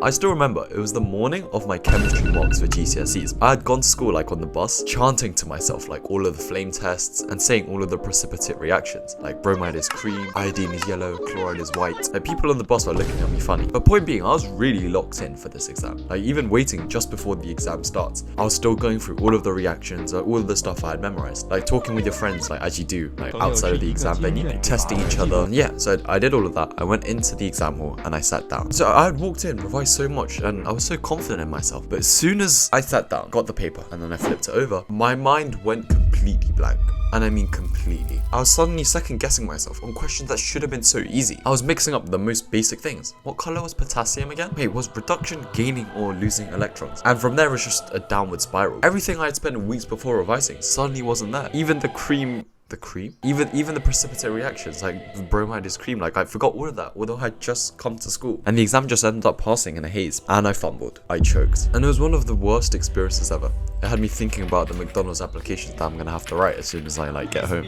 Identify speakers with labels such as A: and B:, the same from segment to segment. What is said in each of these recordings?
A: I still remember, it was the morning of my chemistry mocks for GCSEs. I had gone to school like on the bus, chanting to myself like all of the flame tests and saying all of the precipitate reactions. Like bromide is cream, iodine is yellow, chloride is white. Like people on the bus were looking at me funny. But point being, I was really locked in for this exam. Like even waiting just before the exam starts, I was still going through all of the reactions, all of the stuff I had memorized. Like talking with your friends, like as you do, like outside of the exam venue, like, testing each other. And yeah, so I did all of that. I went into the exam hall and I sat down. So I had walked in, revised so much, and I was so confident in myself. But as soon as I sat down, got the paper, and then I flipped it over, my mind went completely blank. And I mean completely. I was suddenly second guessing myself on questions that should have been so easy. I was mixing up the most basic things. What color was potassium again? Wait, was reduction gaining or losing electrons? And from there, it was just a downward spiral. Everything I had spent weeks before revising suddenly wasn't there. Even the cream, even the precipitate reactions, like bromide is cream, like I forgot all of that, although I had just come to school. And the exam just ended up passing in a haze, and I fumbled. I choked. And it was one of the worst experiences ever. It had me thinking about the McDonald's applications that I'm gonna have to write as soon as I like get home.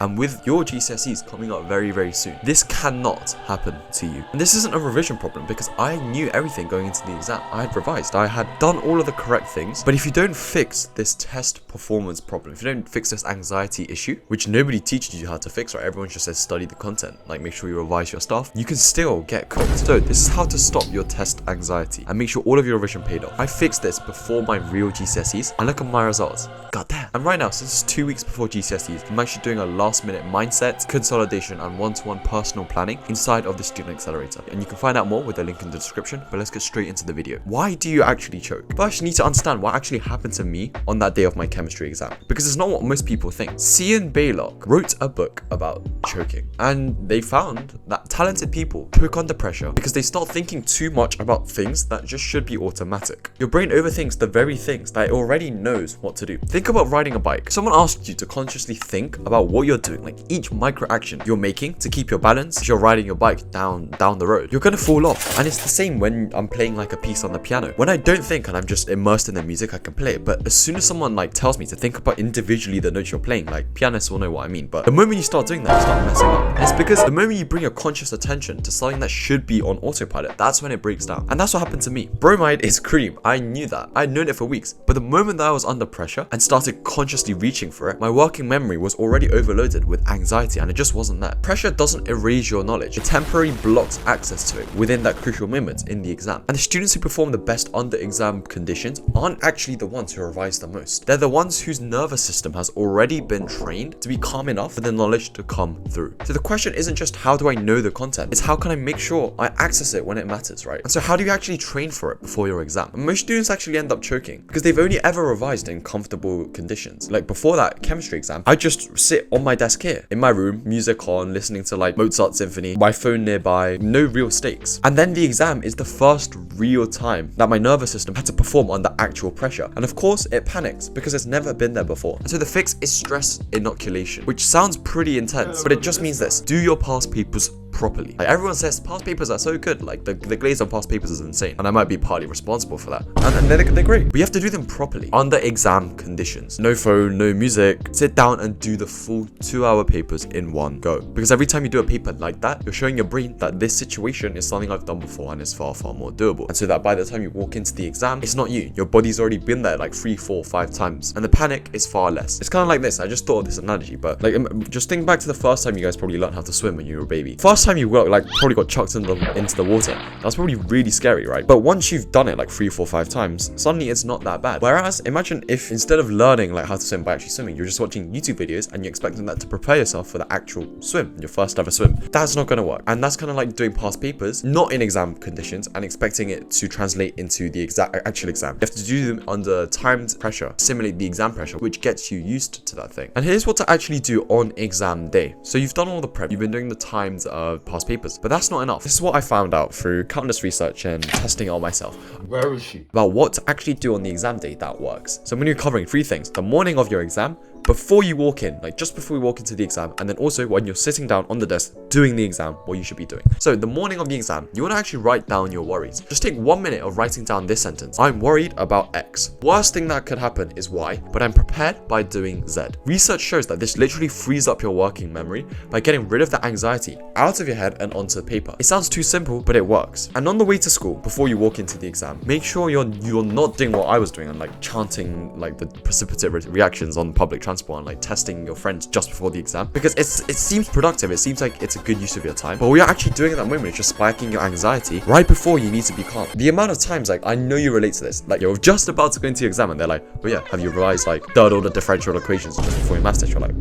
A: And with your GCSEs coming up very, very soon, this cannot happen to you. And this isn't a revision problem because I knew everything going into the exam. I had revised, I had done all of the correct things. But if you don't fix this test performance problem, if you don't fix this anxiety issue, which nobody teaches you how to fix, right? Everyone just says study the content, like make sure you revise your stuff, you can still get cooked. So this is how to stop your test anxiety and make sure all of your revision paid off. I fixed this before my real GCSEs, and look at my results. God damn. And right now, since it's 2 weeks before GCSEs, I'm actually doing a last minute mindset, consolidation, and one-to-one personal planning inside of the Student Accelerator. And you can find out more with the link in the description, but let's get straight into the video. Why do you actually choke? First, you need to understand what actually happened to me on that day of my chemistry exam, because it's not what most people think. Cian Baylock wrote a book about choking, and they found that talented people choke under pressure because they start thinking too much about things that just should be automatic. Your brain overthinks the very things that it already knows what to do. Think about riding a bike. Someone asked you to consciously think about what you're doing, like each micro action you're making to keep your balance as you're riding your bike down the road. You're gonna fall off. And it's the same when I'm playing like a piece on the piano. When I don't think and I'm just immersed in the music, I can play it. But as soon as someone like tells me to think about individually the notes you're playing, like pianists will know what I mean. But the moment you start doing that, you start messing up. And it's because the moment you bring your conscious attention to something that should be on autopilot, that's when it breaks down. And that's what happened to me. Bromide is cream. I knew that. I'd known it for weeks. But the moment that I was under pressure and started consciously reaching for it, my working memory was already overloaded with anxiety, and it just wasn't there. Pressure doesn't erase your knowledge. It temporarily blocks access to it within that crucial moment in the exam. And the students who perform the best under exam conditions aren't actually the ones who revise the most. They're the ones whose nervous system has already been trained to be calm enough for the knowledge to come through. So the question isn't just how do I know the content, it's how can I make sure I access it when it matters, right? And so how do you actually train for it before your exam? And most students actually end up choking because they've only ever revised in comfortable conditions. Like before that chemistry exam, I just sit on my desk here in my room, music on, listening to like Mozart symphony, my phone nearby, no real stakes. And then the exam is the first real time that my nervous system had to perform under actual pressure. And of course it panics because it's never been there before. And so the fix is stress inoculation, which sounds pretty intense, but it just means this: do your past papers properly. Like everyone says past papers are so good, like the glaze on past papers is insane, and I might be partly responsible for that, and they're great, but you have to do them properly under exam conditions. No phone, no music. Sit down and do the full 2-hour papers in one go, because every time you do a paper like that, you're showing your brain that this situation is something I've done before and is far more doable, and so that by the time you walk into the exam, it's not you. Your body's already been there like 3, 4, 5 times, and the panic is far less. It's kind of like this. I just thought of this analogy, but like just think back to the first time you guys probably learned how to swim when you were a baby. First time you probably got chucked into the water. That's probably really scary, right? But once you've done it like 3, 4, 5 times, suddenly it's not that bad. Whereas imagine if instead of learning like how to swim by actually swimming, you're just watching YouTube videos and you're expecting that to prepare yourself for the actual swim, your first ever swim. That's not going to work. And that's kind of like doing past papers, not in exam conditions, and expecting it to translate into the actual exam. You have to do them under timed pressure, simulate the exam pressure, which gets you used to that thing. And here's what to actually do on exam day. So you've done all the prep, you've been doing the timed past papers, but that's not enough. This is what I found out through countless research and testing it on myself.
B: Where is she?
A: About what to actually do on the exam day that works. So I'm going to be covering 3 things: the morning of your exam, before you walk in, like just before you walk into the exam, and then also when you're sitting down on the desk doing the exam, what you should be doing. So the morning of the exam, you want to actually write down your worries. Just take 1 minute of writing down this sentence. I'm worried about X. Worst thing that could happen is Y, but I'm prepared by doing Z. Research shows that this literally frees up your working memory by getting rid of the anxiety out of your head and onto paper. It sounds too simple, but it works. And on the way to school, before you walk into the exam, make sure you're not doing what I was doing and like chanting like the precipitate reactions on public transport and like testing your friends just before the exam, because it seems productive. It seems like it's a good use of your time, but what you're actually doing at that moment is just spiking your anxiety right before you need to be calm. The amount of times, like, I know you relate to this, like you're just about to go into your exam and they're like, oh yeah, have you revised like third order differential equations just before your maths test? You're like,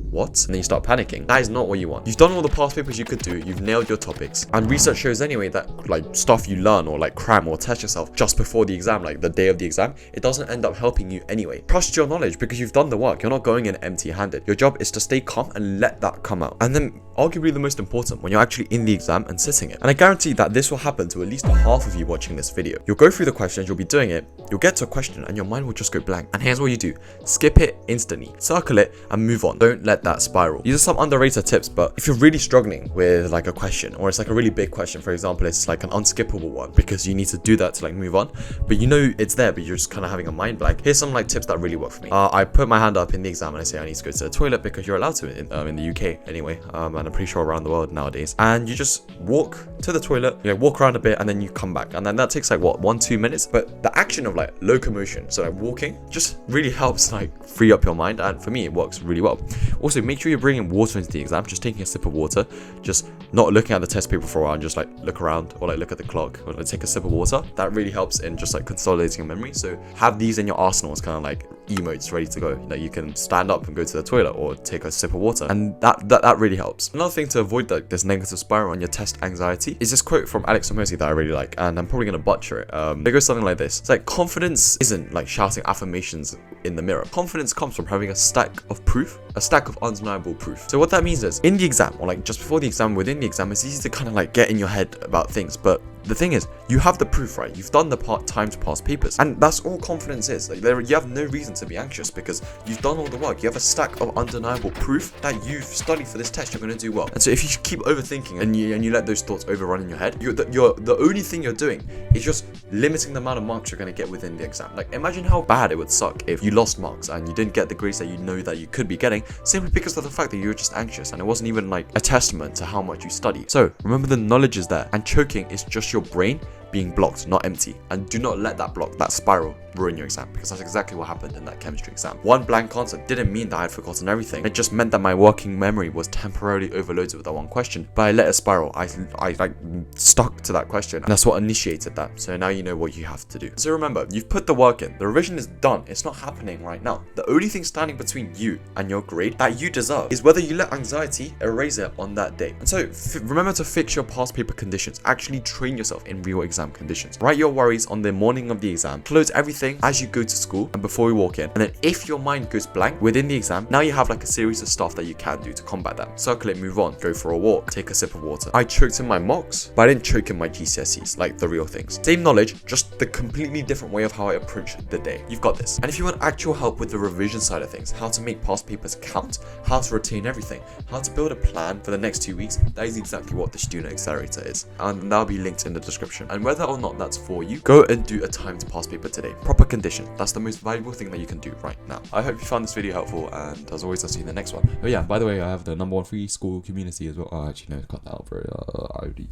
A: what? And then you start panicking. That is not what you want. You've done all the past papers you could do. You've nailed your topics. And research shows anyway that like stuff you learn or like cram or test yourself just before the exam, like the day of the exam, it doesn't end up helping you anyway. Trust your knowledge because you've done the work. You're not going in empty-handed. Your job is to stay calm and let that come out. And then arguably the most important, when you're actually in the exam and sitting it. And I guarantee that this will happen to at least half of you watching this video. You'll go through the questions, you'll be doing it, you'll get to a question and your mind will just go blank. And here's what you do. Skip it instantly. Circle it and move on. Don't let that spiral. These are some underrated tips, but if you're really struggling with like a question, or it's like a really big question, for example, it's like an unskippable one because you need to do that to like move on, but you know it's there, but you're just kind of having a mind blank. Here's some like tips that really work for me. I put my hand up in the exam and I say I need to go to the toilet because you're allowed to in the UK anyway, and I'm pretty sure around the world nowadays. And you just walk to the toilet, you know, walk around a bit, and then you come back, and then that takes like what, 1-2 minutes. But the action of like locomotion, so like walking, just really helps like free up your mind, and for me it works really well. Also, make sure you're bringing water into the exam, just taking a sip of water, just not looking at the test paper for a while and just like look around or like look at the clock or like take a sip of water. That really helps in just like consolidating your memory. So have these in your arsenal as kind of like emotes ready to go. Like you can stand up and go to the toilet or take a sip of water, and that really helps. Another thing to avoid like this negative spiral on your test anxiety is this quote from Alex Hormozi that I really like, and I'm probably gonna butcher it. It goes something like this. It's like, confidence isn't like shouting affirmations in the mirror. Confidence comes from having a stack of proof, a stack of undeniable proof. So what that means is, in the exam, or like just before the exam, within the exam, it's easy to kind of like get in your head about things, but the thing is, you have the proof, right? You've done the timed past papers, and that's all confidence is. Like, you have no reason to be anxious because you've done all the work. You have a stack of undeniable proof that you've studied for this test. You're going to do well. And so if you keep overthinking and you let those thoughts overrun in your head, the only thing you're doing is just limiting the amount of marks you're going to get within the exam. Like, imagine how bad it would suck if you lost marks and you didn't get the grades that you know that you could be getting simply because of the fact that you were just anxious and it wasn't even like a testament to how much you studied. So remember, the knowledge is there, and choking is just your brain being blocked, not empty. And do not let that block, that spiral, ruin your exam, because that's exactly what happened in that chemistry exam. One blank answer didn't mean that I had forgotten everything. It just meant that my working memory was temporarily overloaded with that one question, but I let it spiral. I like stuck to that question, and that's what initiated that. So now you know what you have to do. So remember, you've put the work in, the revision is done. It's not happening right now. The only thing standing between you and your grade that you deserve is whether you let anxiety erase it on that day. And so remember to fix your past paper conditions. Actually train yourself in real exam conditions. Write your worries on the morning of the exam. Close everything as you go to school and before you walk in. And then if your mind goes blank within the exam, now you have like a series of stuff that you can do to combat that. Circle it, move on, go for a walk, take a sip of water. I choked in my mocks, but I didn't choke in my GCSEs, like the real things. Same knowledge, just the completely different way of how I approach the day. You've got this. And if you want actual help with the revision side of things, how to make past papers count, how to retain everything, how to build a plan for the next 2 weeks, that is exactly what the Student Accelerator is. And that'll be linked in the description. And whether or not that's for you, go and do a timed past paper today. Proper condition. That's the most valuable thing that you can do right now. I hope you found this video helpful, and as always, I'll see you in the next one. Oh yeah, by the way, I have the #1 free school community as well. Oh, actually, no, cut that out, bro. I already